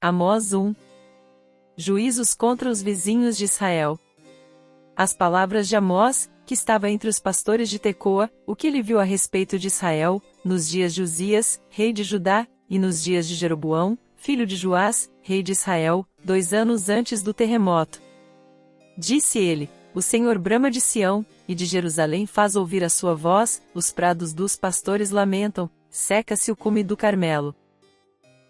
Amós 1. Juízos contra os vizinhos de Israel. As palavras de Amós, que estava entre os pastores de Tecoa, o que ele viu a respeito de Israel, nos dias de Uzias, rei de Judá, e nos dias de Jeroboão, filho de Joás, rei de Israel, 2 anos antes do terremoto. Disse ele: O Senhor brama de Sião, e de Jerusalém faz ouvir a sua voz, os prados dos pastores lamentam, seca-se o cume do Carmelo.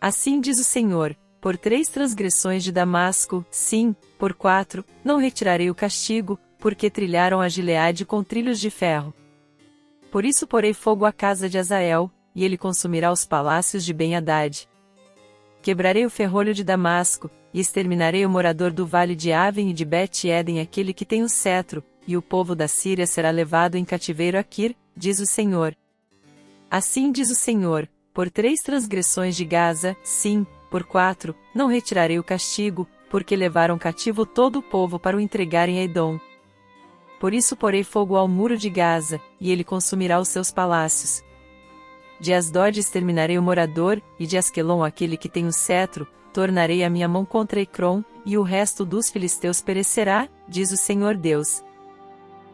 Assim diz o Senhor: por 3 transgressões de Damasco, sim, por 4, não retirarei o castigo, porque trilharam a Gileade com trilhos de ferro. Por isso porei fogo à casa de Azael, e ele consumirá os palácios de Ben-Hadad. Quebrarei o ferrolho de Damasco, e exterminarei o morador do vale de Aven e de Bet-Eden, aquele que tem o cetro, e o povo da Síria será levado em cativeiro a Quir, diz o Senhor. Assim diz o Senhor: por 3 transgressões de Gaza, sim, por 4, não retirarei o castigo, porque levaram cativo todo o povo para o entregarem a Edom. Por isso porei fogo ao muro de Gaza, e ele consumirá os seus palácios. De Asdod exterminarei o morador, e de Asquelon aquele que tem o cetro, tornarei a minha mão contra Ecrom, e o resto dos filisteus perecerá, diz o Senhor Deus.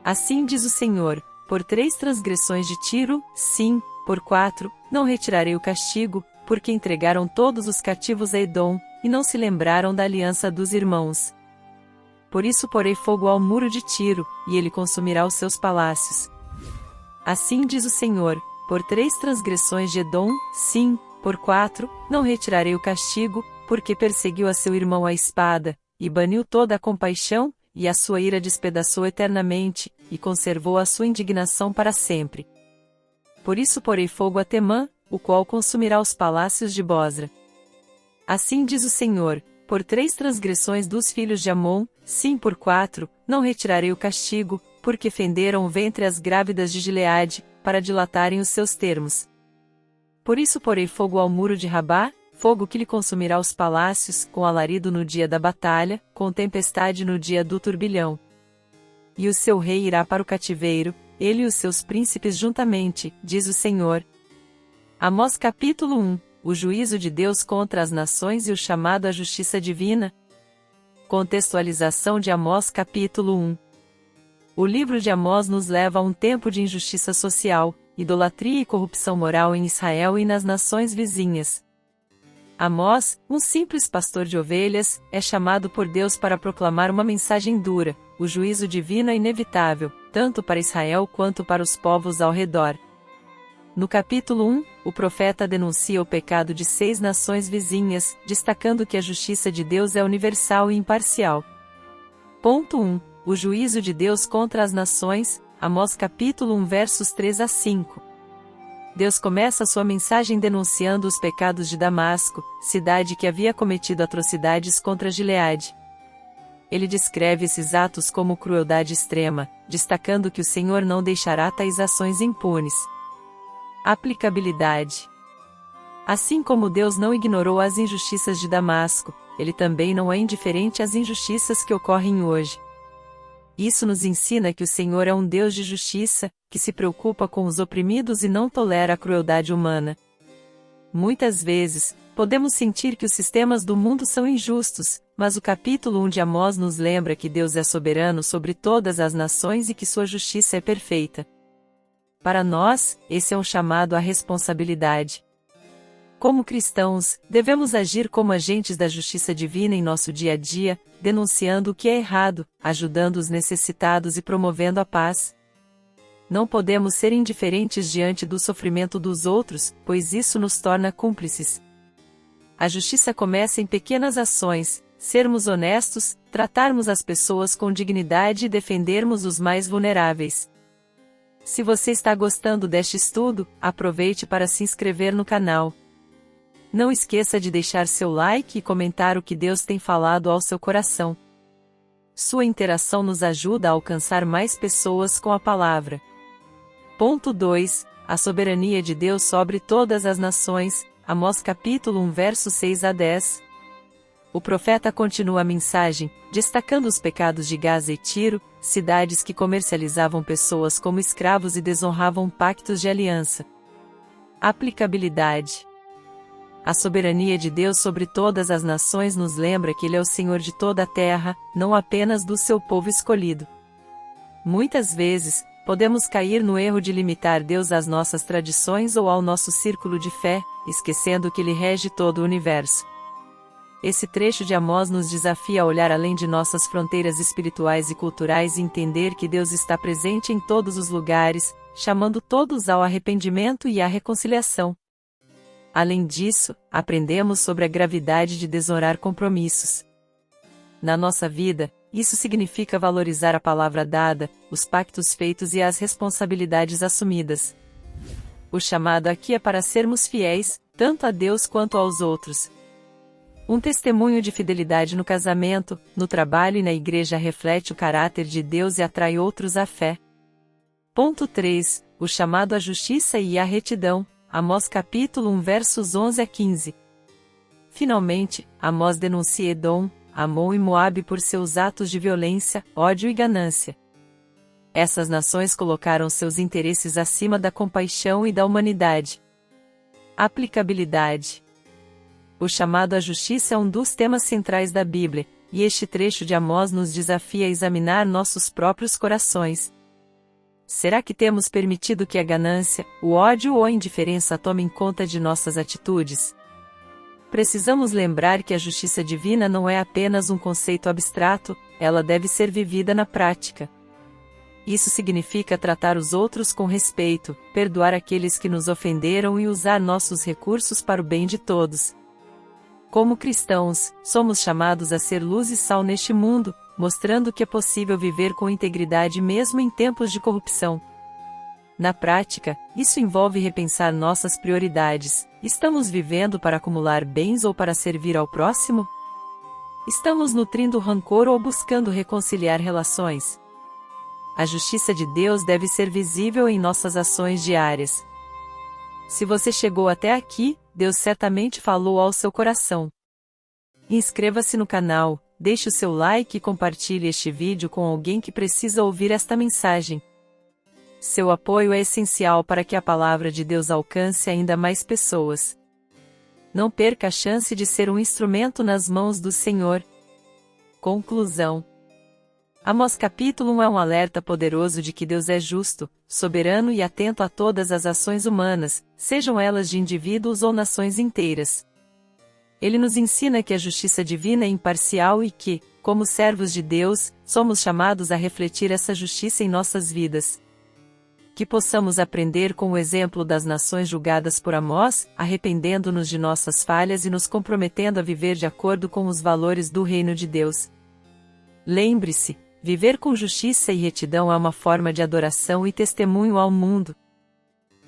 Assim diz o Senhor: por 3 transgressões de Tiro, sim, por 4, não retirarei o castigo, porque entregaram todos os cativos a Edom, e não se lembraram da aliança dos irmãos. Por isso porei fogo ao muro de Tiro, e ele consumirá os seus palácios. Assim diz o Senhor: por 3 transgressões de Edom, sim, por 4, não retirarei o castigo, porque perseguiu a seu irmão à espada, e baniu toda a compaixão, e a sua ira despedaçou eternamente, e conservou a sua indignação para sempre. Por isso porei fogo a Temã, o qual consumirá os palácios de Bosra. Assim diz o Senhor: por 3 transgressões dos filhos de Amon, sim, por 4, não retirarei o castigo, porque fenderam o ventre as grávidas de Gileade, para dilatarem os seus termos. Por isso porei fogo ao muro de Rabá, fogo que lhe consumirá os palácios, com alarido no dia da batalha, com tempestade no dia do turbilhão. E o seu rei irá para o cativeiro, ele e os seus príncipes juntamente, diz o Senhor. Amós capítulo 1. O juízo de Deus contra as nações e o chamado à justiça divina. Contextualização de Amós capítulo 1. O livro de Amós nos leva a um tempo de injustiça social, idolatria e corrupção moral em Israel e nas nações vizinhas. Amós, um simples pastor de ovelhas, é chamado por Deus para proclamar uma mensagem dura: o juízo divino é inevitável, tanto para Israel quanto para os povos ao redor. No capítulo 1, o profeta denuncia o pecado de 6 nações vizinhas, destacando que a justiça de Deus é universal e imparcial. Ponto 1. O juízo de Deus contra as nações, Amós capítulo 1 versos 3 a 5. Deus começa sua mensagem denunciando os pecados de Damasco, cidade que havia cometido atrocidades contra Gileade. Ele descreve esses atos como crueldade extrema, destacando que o Senhor não deixará tais ações impunes. Aplicabilidade. Assim como Deus não ignorou as injustiças de Damasco, ele também não é indiferente às injustiças que ocorrem hoje. Isso nos ensina que o Senhor é um Deus de justiça, que se preocupa com os oprimidos e não tolera a crueldade humana. Muitas vezes, podemos sentir que os sistemas do mundo são injustos, mas o capítulo 1 de Amós nos lembra que Deus é soberano sobre todas as nações e que sua justiça é perfeita. Para nós, esse é um chamado à responsabilidade. Como cristãos, devemos agir como agentes da justiça divina em nosso dia a dia, denunciando o que é errado, ajudando os necessitados e promovendo a paz. Não podemos ser indiferentes diante do sofrimento dos outros, pois isso nos torna cúmplices. A justiça começa em pequenas ações: sermos honestos, tratarmos as pessoas com dignidade e defendermos os mais vulneráveis. Se você está gostando deste estudo, aproveite para se inscrever no canal. Não esqueça de deixar seu like e comentar o que Deus tem falado ao seu coração. Sua interação nos ajuda a alcançar mais pessoas com a palavra. Ponto 2. A soberania de Deus sobre todas as nações, Amós capítulo 1 versos 6 a 10. O profeta continua a mensagem, destacando os pecados de Gaza e Tiro, cidades que comercializavam pessoas como escravos e desonravam pactos de aliança. Aplicabilidade. A soberania de Deus sobre todas as nações nos lembra que Ele é o Senhor de toda a terra, não apenas do seu povo escolhido. Muitas vezes, podemos cair no erro de limitar Deus às nossas tradições ou ao nosso círculo de fé, esquecendo que Ele rege todo o universo. Esse trecho de Amós nos desafia a olhar além de nossas fronteiras espirituais e culturais e entender que Deus está presente em todos os lugares, chamando todos ao arrependimento e à reconciliação. Além disso, aprendemos sobre a gravidade de desonrar compromissos. Na nossa vida, isso significa valorizar a palavra dada, os pactos feitos e as responsabilidades assumidas. O chamado aqui é para sermos fiéis, tanto a Deus quanto aos outros. Um testemunho de fidelidade no casamento, no trabalho e na igreja reflete o caráter de Deus e atrai outros à fé. Ponto 3. O chamado à justiça e à retidão. Amós capítulo 1 versos 11 a 15. Finalmente, Amós denuncia Edom, Amon e Moabe por seus atos de violência, ódio e ganância. Essas nações colocaram seus interesses acima da compaixão e da humanidade. Aplicabilidade. O chamado à justiça é um dos temas centrais da Bíblia, e este trecho de Amós nos desafia a examinar nossos próprios corações. Será que temos permitido que a ganância, o ódio ou a indiferença tomem conta de nossas atitudes? Precisamos lembrar que a justiça divina não é apenas um conceito abstrato, ela deve ser vivida na prática. Isso significa tratar os outros com respeito, perdoar aqueles que nos ofenderam e usar nossos recursos para o bem de todos. Como cristãos, somos chamados a ser luz e sal neste mundo, mostrando que é possível viver com integridade mesmo em tempos de corrupção. Na prática, isso envolve repensar nossas prioridades. Estamos vivendo para acumular bens ou para servir ao próximo? Estamos nutrindo rancor ou buscando reconciliar relações? A justiça de Deus deve ser visível em nossas ações diárias. Se você chegou até aqui, Deus certamente falou ao seu coração. Inscreva-se no canal, deixe o seu like e compartilhe este vídeo com alguém que precisa ouvir esta mensagem. Seu apoio é essencial para que a palavra de Deus alcance ainda mais pessoas. Não perca a chance de ser um instrumento nas mãos do Senhor. Conclusão. Amós capítulo 1 é um alerta poderoso de que Deus é justo, soberano e atento a todas as ações humanas, sejam elas de indivíduos ou nações inteiras. Ele nos ensina que a justiça divina é imparcial e que, como servos de Deus, somos chamados a refletir essa justiça em nossas vidas. Que possamos aprender com o exemplo das nações julgadas por Amós, arrependendo-nos de nossas falhas e nos comprometendo a viver de acordo com os valores do reino de Deus. Lembre-se, viver com justiça e retidão é uma forma de adoração e testemunho ao mundo.